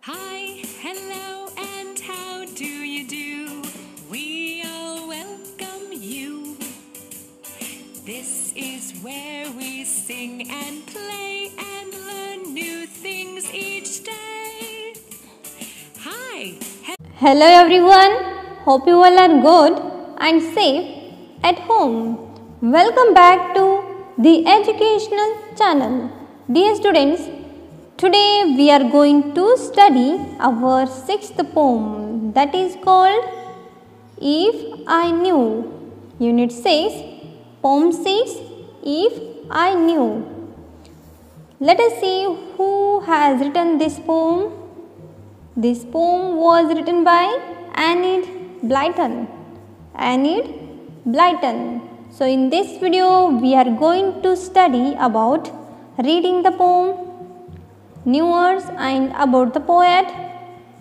Hi, hello, and how do you do? We all welcome you. This is where we sing and play and learn new things each day. Hi. Hello everyone, hope you all are good and safe at home. Welcome back to the educational channel. Dear students, today we are going to study our sixth poem that is called If I Knew. Unit 6, Poem 6, If I Knew. Let us see who has written this poem. This poem was written by Enid Blyton. Enid Blyton. So in this video we are going to study about reading the poem, new words and about the poet,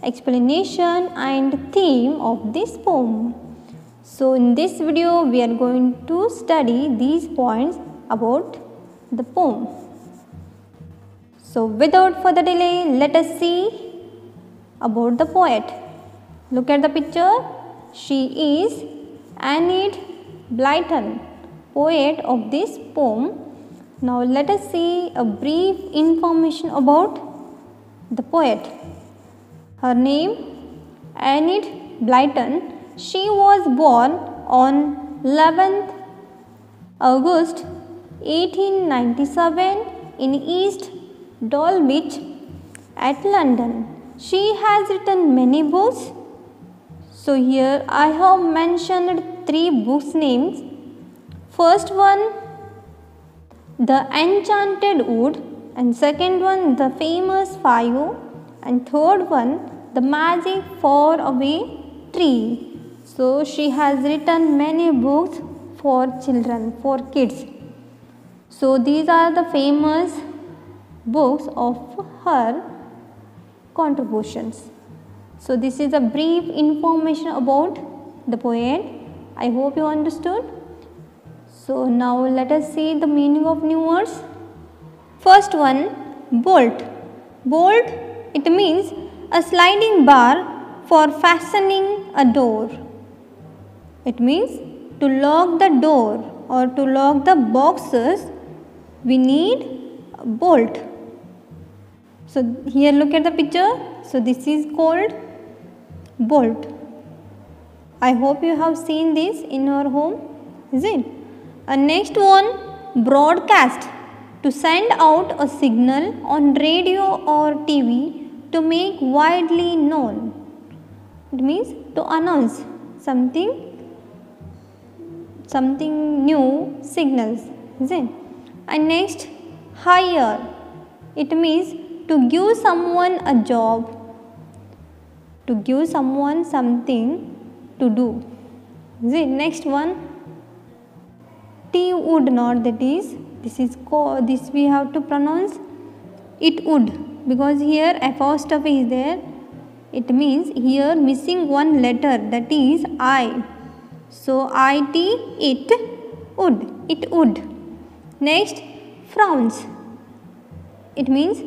explanation and theme of this poem. So in this video we are going to study these points about the poem. So without further delay, let us see about the poet. Look at the picture. She is Enid Blyton, poet of this poem. Now let us see a brief information about the poet. Her name Enid Blyton. She was born on 11th August 1897 in East Dulwich at London. She has written many books. So here I have mentioned 3 books names. First one, The Enchanted Wood, and second one, The Famous Five, and third one, The Magic Faraway Tree. So she has written many books for children, for kids. So these are the famous books of her contributions. So this is a brief information about the poet. I hope you understood. So now let us see the meaning of new words. First one, bolt. Bolt, it means a sliding bar for fastening a door. It means to lock the door or to lock the boxes we need a bolt. So here look at the picture. So this is called bolt. I hope you have seen this in your home, is it? Next one, broadcast. To send out a signal on radio or TV to make widely known. It means to announce something new, signals, is it? And next, hire. It means to give someone a job, to give someone something to do. Next one, T would not, that is, this we have to pronounce it would, because here apostrophe is there. It means here missing one letter, that is I. So IT, it would. Next, frowns. It means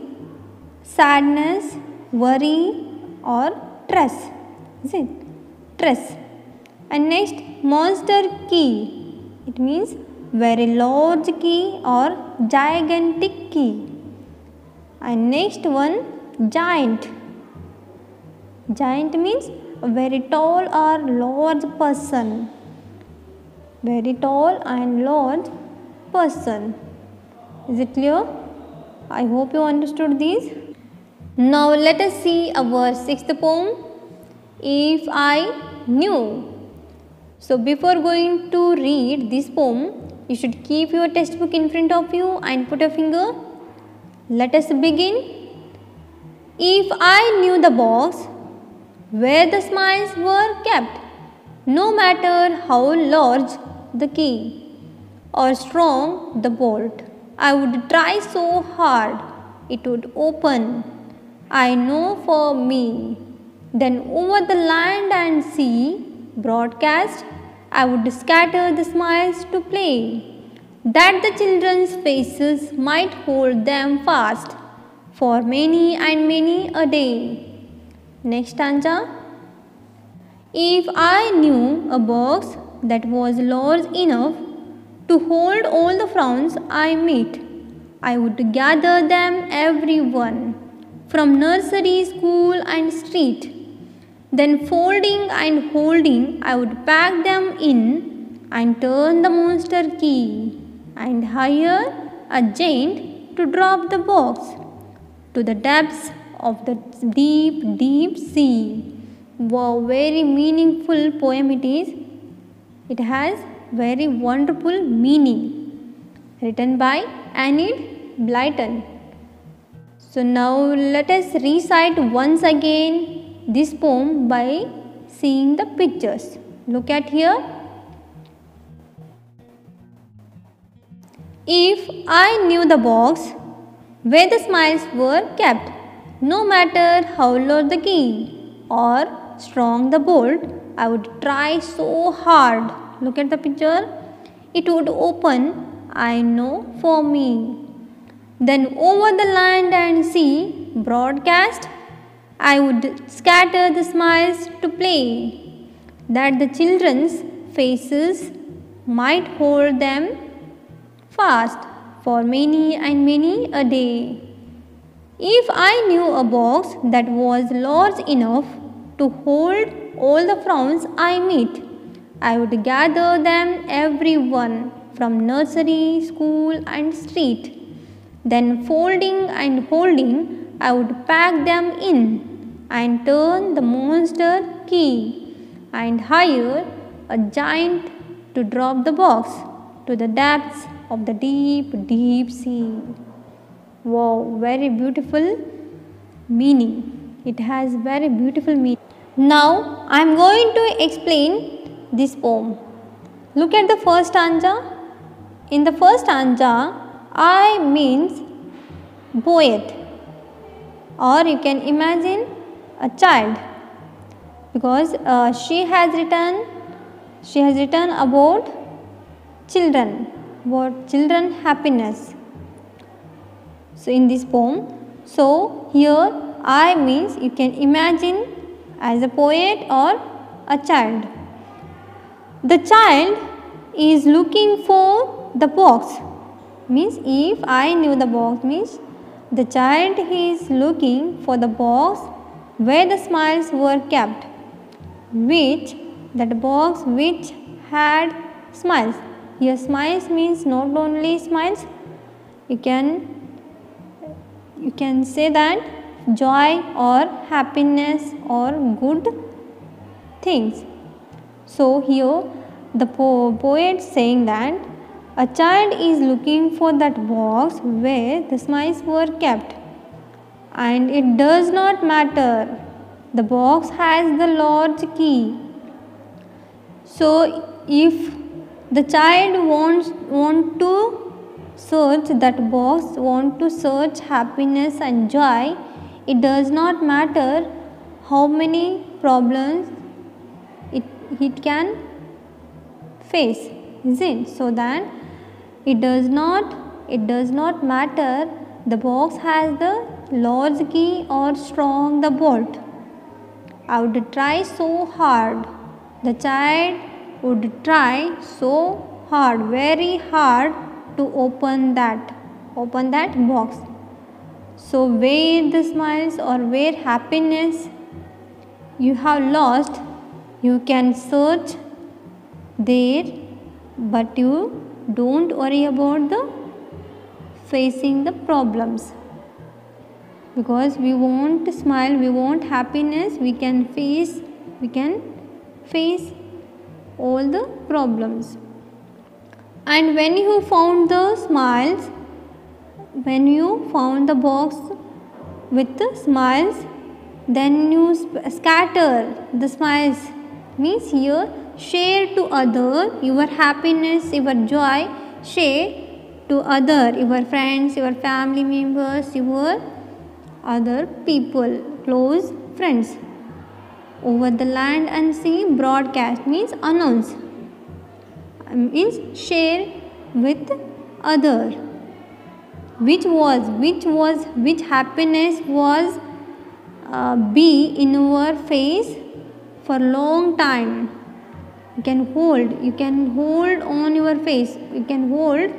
sadness, worry or stress. Is it? Stress. And next, monster key. It means very large key or gigantic key. And next one, giant. Giant means a very tall or large person. Very tall and large person. Is it clear? I hope you understood these. Now let us see our sixth poem, If I Knew. So before going to read this poem, you should keep your textbook in front of you and put a finger. Let us begin. If I knew the box where the smiles were kept, no matter how large the key or strong the bolt, I would try so hard it would open. I know for me. Then over the land and sea, broadcast, I would scatter the smiles to play, that the children's faces might hold them fast for many and many a day. Next stanza. If I knew a box that was large enough to hold all the frowns I meet, I would gather them everyone from nursery, school and street. Then folding and holding, I would pack them in and turn the monster key and hire a giant to drop the box to the depths of the deep, deep sea. Wow, very meaningful poem it is. It has very wonderful meaning. Written by Enid Blyton. So now let us recite once again this poem by seeing the pictures. Look at here. If I knew the box where the smiles were kept, no matter how low the key or strong the bolt, I would try so hard. Look at the picture. It would open, I know, for me. Then over the land and sea, broadcast, I would scatter the smiles to play, that the children's faces might hold them fast for many and many a day. If I knew a box that was large enough to hold all the frowns I meet, I would gather them everyone from nursery, school and street. Then folding and holding, I would pack them in and turn the monster key and hire a giant to drop the box to the depths of the deep, deep sea. Wow, very beautiful meaning. It has very beautiful meaning. Now I am going to explain this poem. Look at the first stanza. In the first stanza, I means poet, or you can imagine a child, because she has written about children happiness. So in this poem, so here I means you can imagine as a poet or a child. The child is looking for the box. Means if I knew the box means the child is looking for the box where the smiles were kept, that box which had smiles. Here smiles means not only smiles, you can say that joy or happiness or good things. So here the poet saying that a child is looking for that box where the smiles were kept, and it does not matter. The box has the large key. So if the child want to search that box, want to search happiness and joy, it does not matter how many problems it can face, is it? So that it does not matter the box has the large key or strong the bolt. I would try so hard. The child would try so hard, very hard, to open that box. So where the smiles or where happiness you have lost, you can search there, but you don't worry about the facing the problems, because we want to smile, we want happiness, we can face all the problems. And when you found the smiles, when you found the box with the smiles, then you scatter the smiles, means here share to other your happiness, your joy, share to other, your friends, your family members, your other people, close friends. Over the land and sea, broadcast means announce, means share with other. Which happiness was be in your face for long time. You can hold on your face, you can hold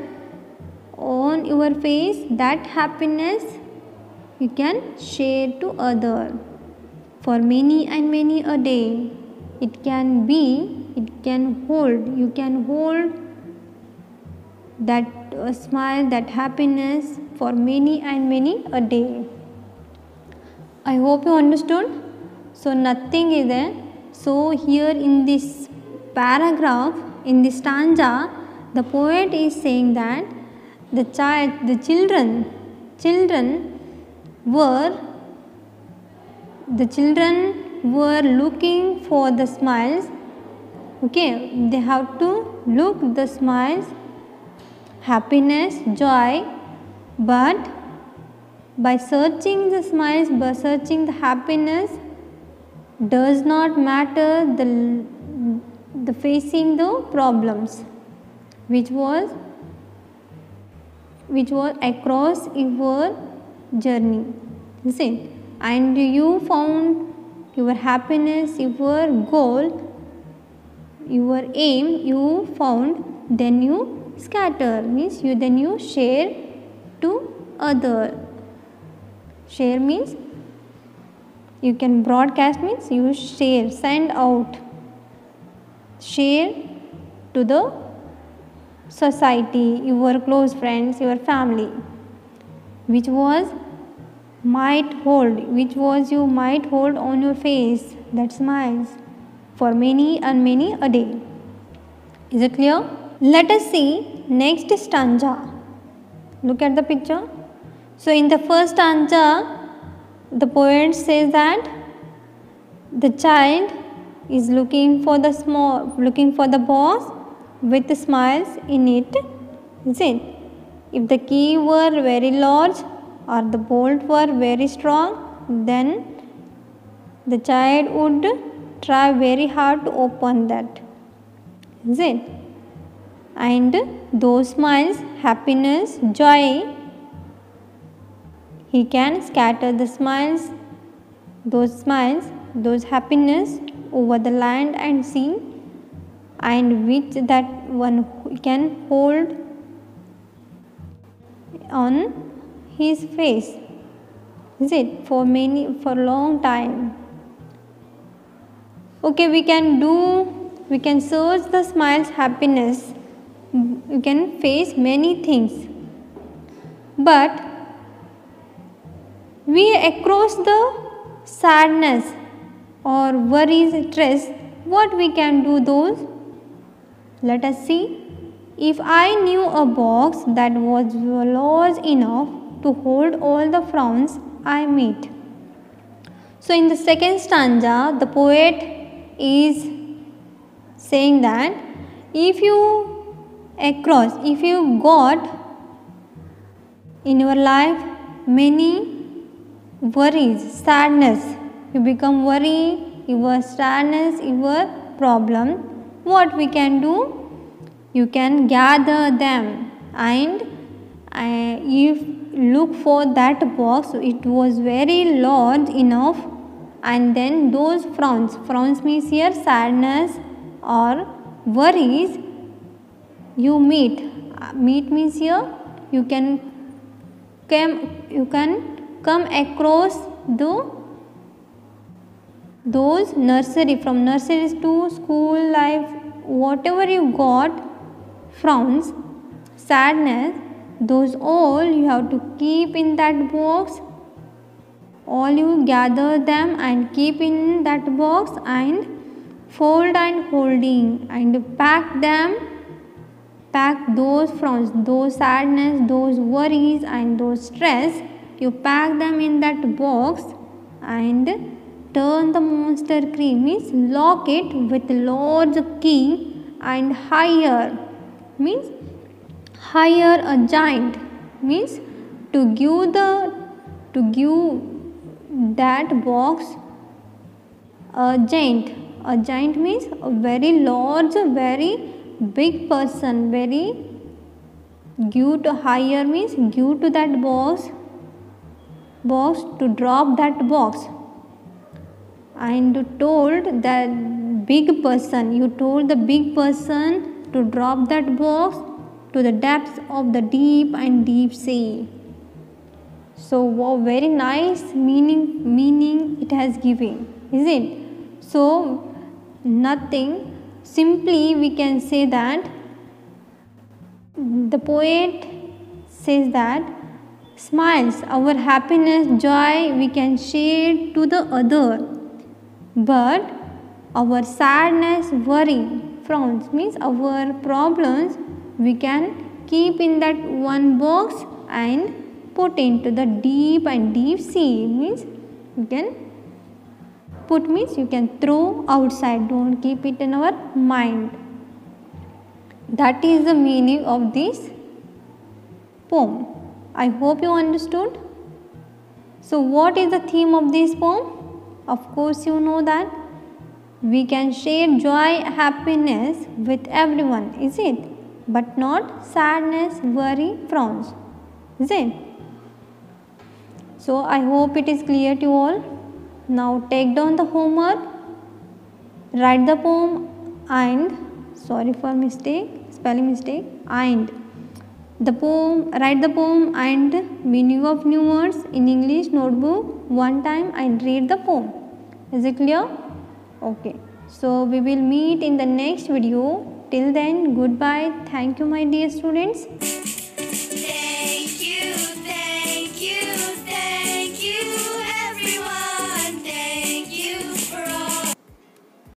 on your face. That happiness you can share to other for many and many a day. It can hold, you can hold that smile, that happiness for many and many a day. I hope you understood. So nothing is there. So here in this paragraph, in this stanza, the poet is saying that the children were looking for the smiles. Okay, they have to look the smiles, happiness, joy, but by searching the smiles, by searching the happiness, does not matter the facing the problems which was across your journey. See, and you found your happiness, your goal, your aim you found, then you scatter, means you share to other. Share means you can broadcast, means you share, send out, share to the society, your close friends, your family, which you might hold on your face, that smiles for many and many a day. Is it clear? Let us see next stanza. Look at the picture. So in the first stanza, the poet says that the child is looking for the box with smiles in it. Is it? If the key were very large or the bolt were very strong, then the child would try very hard to open that. Is it? And those smiles, happiness, joy, he can scatter the smiles, those happiness over the land and sea, and which that one can hold on his face. Is it? For long time. Okay, we can search the smiles, happiness. You can face many things, but we across the sadness or worries, stress, what we can do those? Let us see. If I knew a box that was large enough to hold all the frowns I meet. So in the second stanza, the poet is saying that if you got in your life many worries, sadness, you become worry, your sadness, your problem, what we can do? You can gather them, and if look for that box, it was very large enough, and then those frowns means here sadness or worries, you meet means here you can come across those nursery, from nurseries to school life, whatever you got, frowns, sadness, those all you have to keep in that box. All you gather them and keep in that box and fold and holding and pack them. Pack those frowns, those sadness, those worries and those stress. You pack them in that box and turn the monster key, means lock it with large key, and hire means hire a giant, means to give that box a giant. A giant means a very large, very big person, very give to hire means give to that box to drop that box. and told that big person, you told the big person to drop that box to the depths of the deep and deep sea. So wow, very nice meaning it has given, is it? So nothing, simply we can say that the poet says that smiles, our happiness, joy we can share to the other, but our sadness, worry, frowns means our problems we can keep in that one box and put into the deep and deep sea, means you can put, means you can throw outside, don't keep it in our mind. That is the meaning of this poem. I hope you understood. So what is the theme of this poem? Of course you know that we can share joy, happiness with everyone, is it? But not sadness, worry, frowns, is it? So I hope it is clear to all. Now take down the homework, write the poem and, sorry for mistake, spelling mistake, and the poem, write the poem and meaning of new words in English notebook one time and read the poem. Is it clear? Okay. So we will meet in the next video. Till then, goodbye. Thank you my dear students.